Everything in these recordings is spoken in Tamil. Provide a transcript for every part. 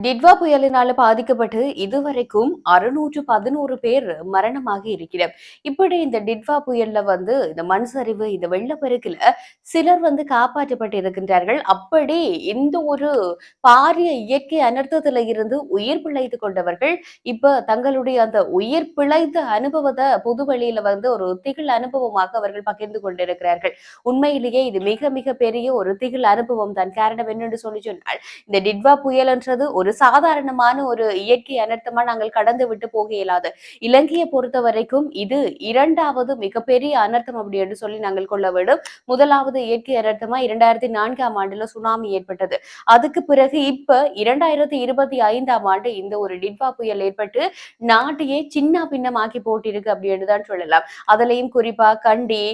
டிட்வா புயலினால பாதிக்கப்பட்டு இதுவரைக்கும் 611 பேர் மரணமாகி இருக்கிறார். இப்படி இந்த டிட்வா புயல்ல இந்த மண் சரிவு, இந்த வெள்ளப்பெருக்குல சிலர் காப்பாற்றப்பட்டு இருக்கின்றார்கள். அப்படி இந்த ஒரு பாரிய இயற்கை அனர்த்தத்துல இருந்து உயிர் பிழைத்துக் கொண்டவர்கள் இப்ப தங்களுடைய அந்த உயிர் பிழைத்த அனுபவத்தை பொதுவெளியில ஒரு திகில் அனுபவமாக அவர்கள் பகிர்ந்து கொண்டிருக்கிறார்கள். உண்மையிலேயே இது மிக மிக பெரிய ஒரு திகில் அனுபவம் தான். காரணம் என்னென்று சொல்லி சொன்னால் இந்த டிட்வா புயல்ன்றது ஒரு சாதாரணமான ஒரு இயற்கை அனர்த்தமா நாங்கள் கடந்து விட்டு போக இயலாது. இலங்கையை பொறுத்த வரைக்கும் இது இரண்டாவது மிகப்பெரிய அனர்த்தம் அப்படி என்று சொல்லி நாங்கள் கொள்ள வேண்டும். முதலாவது இயற்கை அனர்த்தமா 2004ஆம் ஆண்டுல சுனாமி ஏற்பட்டது. அதுக்கு பிறகு இப்ப 2025ஆம் ஆண்டு இந்த ஒரு டிட்வா புயல் ஏற்பட்டு நாட்டையே சின்ன பின்னமாக்கி போட்டிருக்கு அப்படின்னு தான் சொல்லலாம். அதுலயும் குறிப்பா கண்டி,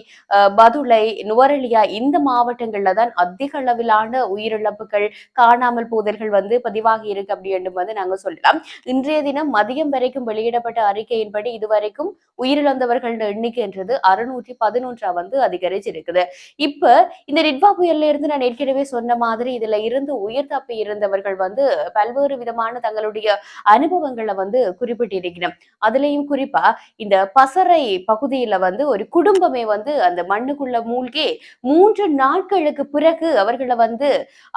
பதுளை, நுவரெலியா இந்த மாவட்டங்கள்ல தான் அதிக அளவிலான உயிரிழப்புகள், காணாமல் போதல்கள் பதிவாகி இருக்கு அப்படி என்று நாங்க சொல்லலாம். இன்றைய தினம் மதியம் வரைக்கும் வெளியிடப்பட்ட அறிக்கையின்படி இதுவரைக்கும் உயிரிழந்தவர்கள் எண்ணிக்கை என்றது 611 அதிகரிச்சிருக்குது. இப்ப இந்த நிட்வா புயல்ல இருந்து நான் ஏற்கனவே சொன்ன மாதிரி இதுல இருந்து உயிர் தப்பி இருந்தவர்கள் பல்வேறு விதமான தங்களுடைய அனுபவங்களை குறிப்பிட்டிருக்கிறோம். அதுலயும் குறிப்பா இந்த பசறை பகுதியில ஒரு குடும்பமே அந்த மண்ணுக்குள்ள மூழ்கி 3 நாட்களுக்கு பிறகு அவர்களை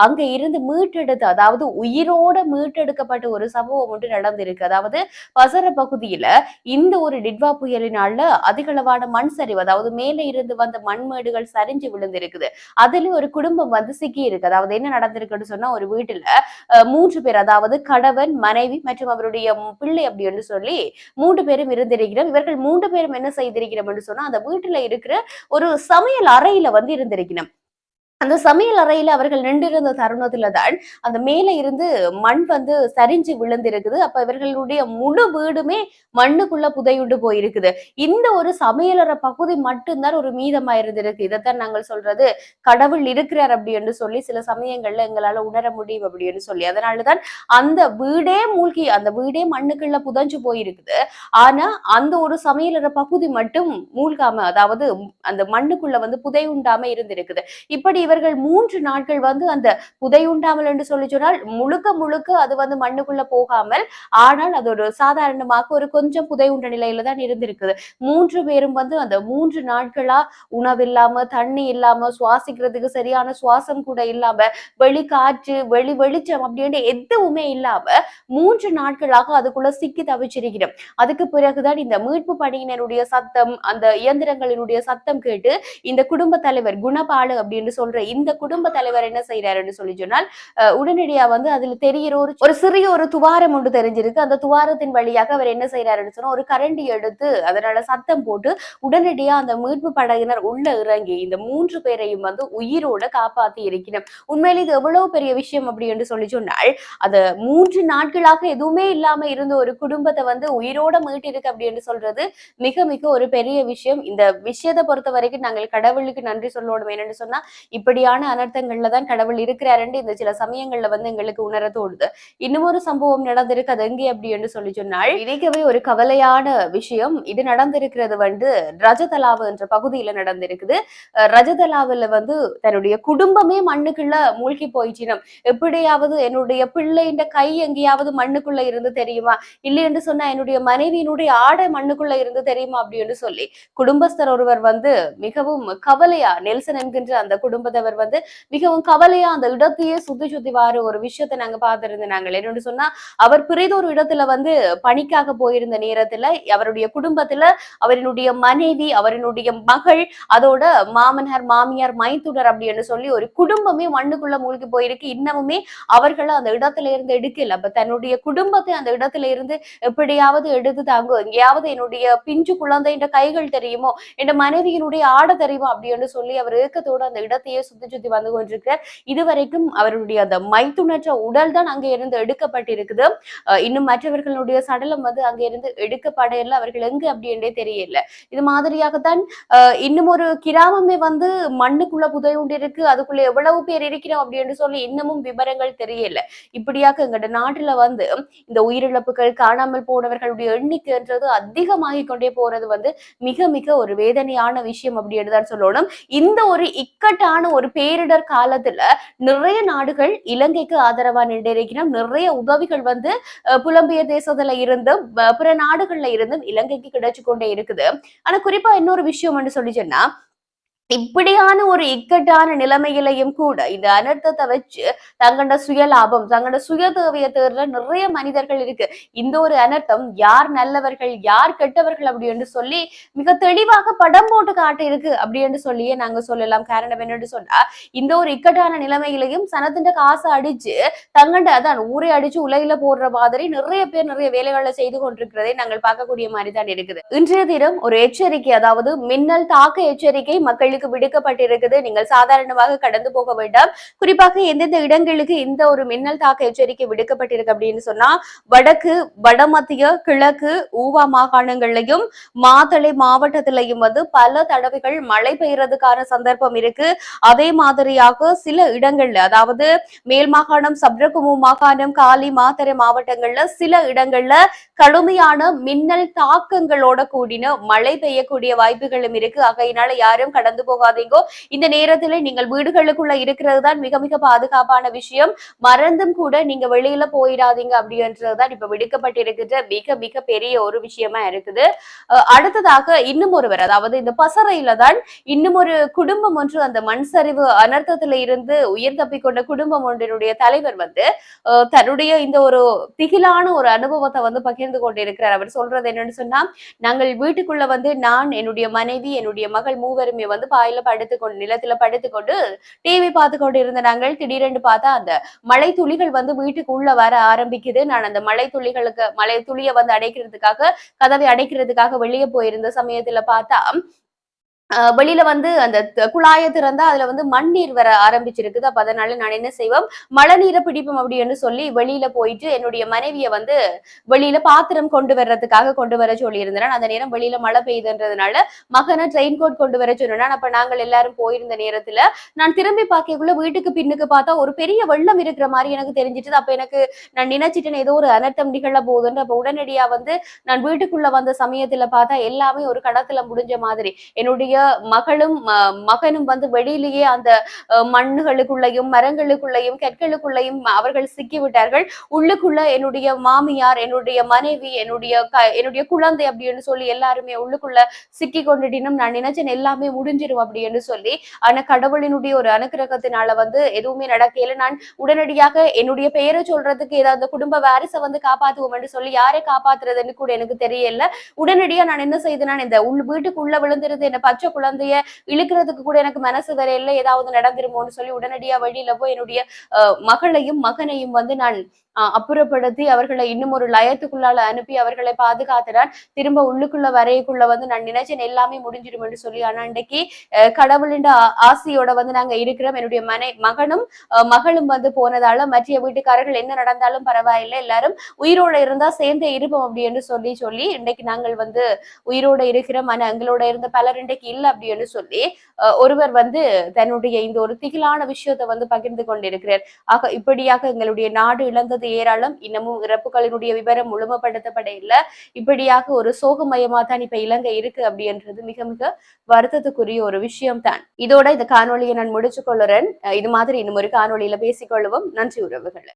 அங்க இருந்து மீட்டெடுத்து, அதாவது உயிரோட மீட்டெடுக்கப்பட்ட ஒரு சம்பவம் ஒன்று நடந்திருக்கு. அதாவது பசர பகுதியில இந்த ஒரு டிட்வா புயலினால அதிகளவான மண் சரிவு, அதாவது மேலே இருந்து வந்த மண்மேடுகள் சரிஞ்சு விழுந்திருக்குது. அதுல ஒரு குடும்பம் சிக்கி இருக்கு. அதாவது என்ன நடந்திருக்குன்னு சொன்னா, ஒரு வீட்டுல 3 பேர், அதாவது கணவன், மனைவி மற்றும் அவருடைய பிள்ளை அப்படின்னு சொல்லி 3 பேரும் இருந்திருக்கிறோம். இவர்கள் 3 பேரும் என்ன செய்திருக்கிறோம் என்று சொன்னா, அந்த வீட்டுல இருக்கிற ஒரு சமையல் அறையில இருந்திருக்கணும். அந்த சமையல் அறையில அவர்கள் நின்றிருந்த தருணத்துல தான் அந்த மேல இருந்து மண் சரிஞ்சு விழுந்திருக்குது. அப்ப இவர்களுடைய முழு வீடுமே மண்ணுக்குள்ள புதையுண்டு போயிருக்குது. இந்த ஒரு சமையலறை பகுதி மட்டும்தான் ஒரு மீதமா இருந்திருக்கு. இதைத்தான் நாங்கள் சொல்றது கடவுள் இருக்கிறார் அப்படி என்று சொல்லி சில சமயங்கள்ல எங்களால உணர முடியும் அப்படின்னு சொல்லி. அதனாலதான் அந்த வீடே மூழ்கி, அந்த வீடே மண்ணுக்குள்ள புதைஞ்சு போயிருக்குது. ஆனா அந்த ஒரு சமையலறை பகுதி மட்டும் மூழ்காம, அதாவது அந்த மண்ணுக்குள்ள புதையுண்டாம இருந்திருக்குது. இப்படி இவர்கள் 3 நாட்கள் அந்த புதையுண்டாமல் என்று சொல்லி சொன்னால் முழுக்க முழுக்க அது மண்ணுக்குள்ள போகாமல், ஆனால் அது ஒரு சாதாரணமாக ஒரு கொஞ்சம் புதையுண்ட நிலையில தான் இருந்திருக்குது. 3 பேரும் அந்த 3 நாட்களா உணவில்லாம, தண்ணி இல்லாம, சுவாசிக்கிறதுக்கு சரியான சுவாசம் கூட இல்லாம, வெளி காற்று, வெளிச்சம் அப்படின்னு எதுவுமே இல்லாம 3 நாட்களாக அதுக்குள்ள சிக்கி தவிச்சிருக்கிறோம். அதுக்கு பிறகுதான் இந்த மீட்பு பணியினருடைய சத்தம், அந்த இயந்திரங்களினுடைய சத்தம் கேட்டு இந்த குடும்ப தலைவர் குணபாலு அப்படின்னு சொல்ற இந்த குடும்ப தலைவர் என்ன செய்யறாருன்னு சொல்லி சொன்னால், உடனடியா அதுல தெரிகிற ஒரு சிறிய ஒரு துவாரம் ஒன்று தெரிஞ்சிருக்கு. அந்த துவாரத்தின் வழியாக அவர் என்ன செய்யறாருன்னு சொன்னா, ஒரு கரண்டி எடுத்து அதனால சத்தம் போட்டு உடனடியா அந்த மீட்பு படையினர் உள்ள இறங்கி இந்த 3 பேரையும் உயிரோட காப்பாத்தி இருக்கிறோம். உண்மையில இது எவ்வளவு பெரிய விஷயம் அப்படி என்று சொல்லி சொன்னால், அந்த 3 நாட்களாக எதுவுமே இல்லாம இருந்த ஒரு குடும்பத்தை உயிரோட மீட்டிருக்கு அப்படி என்று சொல்றது மிக மிக ஒரு பெரிய விஷயம். இந்த விஷயத்தை பொறுத்த வரைக்கும் நாங்கள் கடவுளுக்கு நன்றி சொல்லணும். என்னன்னு சொன்னா, இப்படியான அனர்த்தங்கள்ல தான் கடவுள் இருக்கிறாருன்னு இந்த சில சமயங்கள்ல எங்களுக்கு உணர தோணுது. இன்னும் ஒரு சம்பவம் நடந்திருக்கு. அது எங்கே அப்படி என்று சொல்லி சொன்னால், மிகவே ஒரு கவலையான விஷயம். இது நடந்திருக்கிறது ரஜதலாவு என்ற பகுதியில நடந்திருக்குது. ரஜதலாவுல தன்னுடைய குடும்பமே மண்ணுக்குள்ள மூழ்கி போயிச்சினம். எப்படியாவது என்னுடைய பிள்ளைன்ற கை எங்கேயாவது மண்ணுக்குள்ள இருந்து தெரியுமா, இல்லை என்று சொன்னா என்னுடைய மனைவியினுடைய ஆடை மண்ணுக்குள்ள இருந்து தெரியுமா அப்படி என்று சொல்லி குடும்பஸ்தர் ஒருவர் மிகவும் கவலையா, நெல்சன் என்கின்ற அந்த குடும்பத்தவர் மிகவும் கவலையா அந்த இடத்தையே சுத்தி சுத்தி வார ஒரு விஷயத்தை நாங்க பார்த்திருந்தோம். நாங்கள் என்னன்னு சொன்னா, அவர் பிறிதொரு இடத்துல பணிக்காக போயிருந்த நேரத்துல அவருடைய குடும்பத்துல அவரினுடைய மனைவி, அவரினுடைய மகள், அதோட மாமனார், மாமியார், மைத்துனர் அப்படின்னு சொல்லி ஒரு குடும்பமே மண்ணுக்குள்ள மூழ்கி போயிருக்கு. இன்னமுமே அவர்களை அந்த இடத்துல இருந்து எடுக்கல. அப்ப தன்னுடைய குடும்பத்தை அந்த இடத்துல இருந்து எப்படியாவது எடுத்து தாங்க, எங்கேயாவது என்னுடைய பிஞ்சு குழந்தை என்ற கைகள் தெரியுமோ, என் மனைவியினுடைய ஆடை தெரியுமோ அப்படின்னு சொல்லி அவர் ஏக்கத்தோடு அந்த இடத்தையே சுத்தி சுத்தி வந்து கொண்டிருக்கிறார். இதுவரைக்கும் அவருடைய அந்த மைத்துனற்ற உடல் தான் அங்க இருந்து எடுக்கப்பட்டிருக்குது. இன்னும் மற்றவர்களுடைய சடலம் அங்க இருந்து எடுக்கப்படையில, அவர்கள் எங்கு அப்படி என்றே தெரியல. இது மாதிரியாகத்தான் இன்னும் ஒரு கிராமமே மண்ணுக்குள்ள புதையுண்டிருக்கு. அதுக்குள்ள எவ்வளவு பேர் இருக்கிறோம் அப்படின்னு சொல்லி இன்னமும் விவரங்கள் தெரியல. இப்படியாக எங்கட நாட்டுல இந்த உயிரிழப்புகள், காணாமல் போனவர்களுடைய எண்ணிக்கைன்றது அதிகமாகிக் கொண்டே போறது மிக மிக ஒரு வேதனையான விஷயம் அப்படின்னு தான் சொல்லணும். இந்த ஒரு இக்கட்டான ஒரு பேரிடர் காலத்துல நிறைய நாடுகள் இலங்கைக்கு ஆதரவா நின்றிருக்கிறோம். நிறைய உதவிகள் வந்து புலம்பெயர் தேசத்துல இருந்தும் பிற நாடுகள்ல இருந்தும் இலங்கைக்கு கிடைச்சு கொண்டே இருக்குது. ஆனா குறிப்பா இன்னொரு விஷயம் சொல்லி சொன்னா இப்படியான ஒரு இக்கட்டான நிலைமையிலையும் கூட இந்த அனர்த்தத்தை வச்சு தங்களோட சுயலாபம் தங்களோட சுய தேவையை தேடுற நிறைய மனிதர்கள் இருக்கு. இந்த ஒரு அனர்த்தம் யார் நல்லவர்கள் யார் கெட்டவர்கள் அப்படின்னு சொல்லி மிக தெளிவாக படம் போட்டு காட்டி இருக்கு அப்படின்னு சொல்லியே நாங்க சொல்லலாம். காரணம் என்னன்னு சொன்னா இந்த ஒரு இக்கட்டான நிலைமையிலையும் சனத்தின் காசை அடிச்சு தங்கண்ட அதான் ஊரை அடிச்சு உலகில போடுற மாதிரி நிறைய பேர் நிறைய வேலைகளை செய்து கொண்டிருக்கிறதை நாங்கள் பார்க்கக்கூடிய மாதிரி தான் இருக்குது. இன்றைய தினம் ஒரு எச்சரிக்கை, அதாவது மின்னல் தாக்க எச்சரிக்கை மக்களுக்கு விடுக்கப்பட்டிருக்குது. நீங்கள் சாதாரணமாக கடந்து போக வேண்டாம். குறிப்பாக எந்தெந்த இடங்களுக்கு இந்த ஒரு மின்னல் தாக்க எச்சரிக்கை விடுக்கப்பட்டிருக்கு அப்படின்னு சொன்னா வடக்கு வடமத்திய கிழக்கு ஊவா மாகாணங்கள்லையும் மாத்தளை மாவட்டத்திலையும் வந்து பல தடவைகள் மழை பெய்யறதுக்கான சந்தர்ப்பம் இருக்கு. அதே மாதிரியாக சில இடங்கள்ல அதாவது மேல் மாகாணம் சப்ரகுமு மாகாணம் காலி மாத்தறை மாவட்டங்கள்ல சில இடங்கள்ல கடுமையான மின்னல் தாக்கங்களோட கூடின மழை பெய்யக்கூடிய வாய்ப்புகளும் இருக்கு. ஆகையினால யாரும் கடந்து போகாதீங்கோ. இந்த நேரத்துல நீங்கள் வீடுகளுக்குள்ள இருக்கிறது தான் மிக மிக பாதுகாப்பான விஷயம். மறந்தும் கூட நீங்க வெளியில போயிடாதீங்க அப்படின்றதுதான் இப்ப விடுக்கப்பட்டிருக்கிற மிக மிக பெரிய ஒரு விஷயமா இருக்குது. அடுத்ததாக இன்னும் ஒருவர், அதாவது இந்த பசறையில தான் இன்னும் ஒரு குடும்பம் ஒன்று அந்த மண் சரிவு அனர்த்தத்தில இருந்து உயிர் தப்பிக்கொண்ட குடும்பம் ஒன்றினுடைய தலைவர் வந்து தன்னுடைய இந்த ஒரு திகிலான ஒரு அனுபவத்தை வந்து பகிர்ந்து கொண்டிருக்கிறார். அவர் சொல்றது என்னன்னு சொன்னா, நாங்கள் வீட்டுக்குள்ள வந்து நான் என்னுடைய மனைவி என்னுடைய மகள் மூவருமே வந்து பாயில படுத்துக்கொண்டு நிலத்துல படுத்துக்கொண்டு டிவி பார்த்து கொண்டு இருந்த நாங்கள் திடீரென்று பார்த்தா அந்த மழை துளிகள் வந்து வீட்டுக்கு உள்ள வர ஆரம்பிக்குது. நான் அந்த மழை துளியை வந்து அடைக்கிறதுக்காக கதவை அடைக்கிறதுக்காக வெளியே போயிருந்த சமயத்துல பார்த்தா வெளியில வந்து அந்த குழாயை திறந்தா அதுல வந்து மண்ணீர் வர ஆரம்பிச்சிருக்குது. அப்ப அதனால நான் என்ன செய்வோம், மழை நீரை பிடிப்போம் அப்படின்னு சொல்லி வெளியில போயிட்டு என்னுடைய மனைவியை வந்து வெளியில பாத்திரம் கொண்டு வர்றதுக்காக கொண்டு வர சொல்லி இருந்தேன். அந்த நேரம் வெளியில மழை பெய்யுதுன்றதுனால மகனை ட்ரெயின் கோட் கொண்டு வர சொன்னேன். அப்ப நாங்கள் எல்லாரும் போயிருந்த நேரத்துல நான் திரும்பி பார்க்கக்குள்ள வீட்டுக்கு பின்னுக்கு பார்த்தா ஒரு பெரிய வெள்ளம் இருக்கிற மாதிரி எனக்கு தெரிஞ்சிட்டு. அப்ப எனக்கு நான் நினைச்சிட்டேன் ஏதோ ஒரு அனர்த்தம் நிகழ போகுதுன்னு. அப்ப உடனடியா வந்து நான் வீட்டுக்குள்ள வந்த சமயத்துல பார்த்தா எல்லாமே ஒரு கடத்துல முடிஞ்ச மாதிரி என்னுடைய மகளும் மகனும் வந்து வெளியிலேயே அந்த மண்ணுகளுக்குள்ளையும் மரங்களுக்குள்ளையும் கற்களுக்குள்ளையும் அவர்கள் சிக்கிவிட்டார்கள். உள்ளுக்குள்ள என்னுடைய மாமியார் என்னுடைய மனைவி என்னுடைய குழந்தை அப்படின்னு சொல்லி எல்லாருமே உள்ளுக்குள்ள சிக்கி கொண்டுட்டினும் நான் நினைச்சேன் எல்லாமே முடிஞ்சிரும் அப்படின்னு சொல்லி. ஆனா கடவுளினுடைய ஒரு அனுக்கிரகத்தினால வந்து எதுவுமே நடக்கல. நான் உடனடியாக என்னுடைய பெயரை சொல்றதுக்கு ஏதாவது குடும்ப வாரிசை வந்து காப்பாத்துவோம் என்று சொல்லி யாரை காப்பாத்துறதுன்னு கூட எனக்கு தெரியல. உடனடியா நான் என்ன செய்தேன், இந்த வீட்டுக்குள்ள விழுந்திருந்து என்ன பச்சை குழந்தைய இழுக்கிறதுக்கு கூட எனக்கு மனசு வரையில ஏதாவது நடந்துருமோன்னு சொல்லி உடனடியா வழியில போய் என்னுடைய மகளையும் மகனையும் வந்து நான் அப்புறப்படுத்தி அவர்களை இன்னும் ஒரு லயத்துக்குள்ளால அனுப்பி அவர்களை பாதுகாத்துறான். திரும்ப உள்ளுக்குள்ள வரையக்குள்ள வந்து நான் நினைச்சேன் எல்லாமே முடிஞ்சிடும் என்று சொல்லி. ஆனா இன்றைக்கு கடவுளின் ஆசையோட வந்து நாங்க இருக்கிறோம். என்னுடைய மகனும் மகளும் வந்து போனதால மற்ற வீட்டுக்காரர்கள் என்ன நடந்தாலும் பரவாயில்லை, எல்லாரும் உயிரோட இருந்தா சேர்ந்தே இருப்போம் அப்படின்னு சொல்லி இன்றைக்கு நாங்கள் வந்து உயிரோட இருக்கிறோம். ஆனா எங்களோட இருந்த பலர் இன்றைக்கு இல்லை அப்படின்னு சொல்லி ஒருவர் வந்து தன்னுடைய இந்த ஒரு திகிலான விஷயத்தை வந்து பகிர்ந்து கொண்டிருக்கிறார். ஆக இப்படியாக எங்களுடைய நாடு இழந்தது ஏராளம். இன்னமும் இறப்புகளினுடைய விவரம் முழுமைப்படுத்தப்பட இல்லை. இப்படியாக ஒரு சோகமயமா தான் இப்ப இலங்கை இருக்கு அப்படின்றது மிக மிக வருத்தத்துக்குரிய ஒரு விஷயம் தான். இதோட இந்த காணொலியை நான் முடிச்சு கொள்ளுறேன். இது மாதிரி இன்னும் ஒரு காணொலியில பேசிக்கொள்ளுவோம். நன்றி உறவுகளை.